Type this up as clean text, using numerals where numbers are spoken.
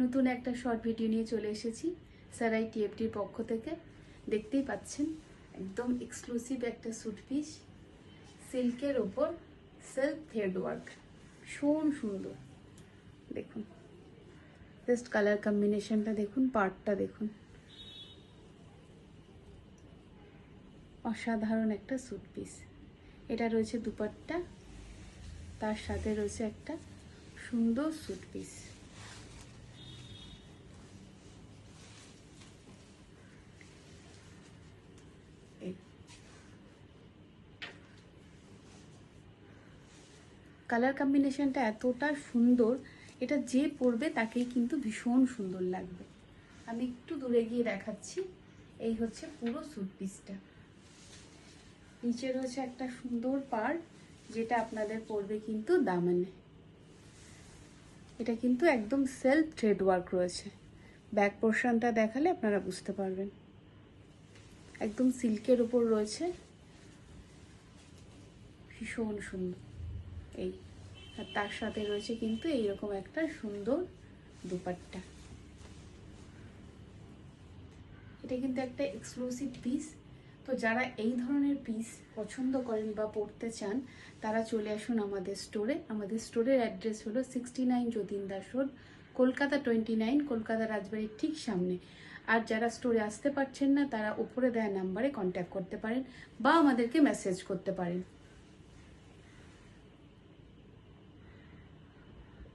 নতুন একটা short video নিয়ে চলে এসেছি সারাই টিএফটির পক্ষ থেকে। দেখতেই পাচ্ছেন একদম এক্সক্লুসিভ একটা স্যুট পিস, সিল্কের ওপর সেলফ থ্রেড ওয়ার্ক, ভীষণ সুন্দর। দেখুন জাস্ট কালার কম্বিনেশনটা দেখুন, পার্টটা দেখুন, অসাধারণ একটা স্যুট পিস। এটা রয়েছে দুপাট্টা, তার সাথে রয়েছে একটা সুন্দর স্যুট পিস। কালার কম্বিনেশনটা এতটা সুন্দর, এটা যে পরবে তাকেই কিন্তু ভীষণ সুন্দর লাগবে। আমি একটু দূরে গিয়ে দেখাচ্ছি। এই হচ্ছে পুরো স্যুট পিসটা। নিচে রয়েছে একটা সুন্দর পাড়, যেটা আপনাদের পরবে কিন্তু দামানে। এটা কিন্তু একদম সেলফ থ্রেড ওয়ার্ক রয়েছে। ব্যাক পোর্শনটা দেখালে আপনারা বুঝতে পারবেন। একদম সিল্কের উপর রয়েছে, ভীষণ সুন্দর। এই আর তার সাথে রয়েছে কিন্তু এইরকম একটা সুন্দর দুপাট্টা। এটা কিন্তু একটা এক্সক্লুসিভ পিস। তো যারা এই ধরনের পিস পছন্দ করেন বা পড়তে চান, তারা চলে আসুন আমাদের স্টোরে। আমাদের স্টোরের অ্যাড্রেস হলো 69 যতীন দাস রোড, কলকাতা 29, কলকাতা রাজবাড়ির ঠিক সামনে। আর যারা স্টোরে আসতে পারছেন না, তারা উপরে দেওয়া নাম্বারে কন্ট্যাক্ট করতে পারেন বা আমাদেরকে মেসেজ করতে পারেন।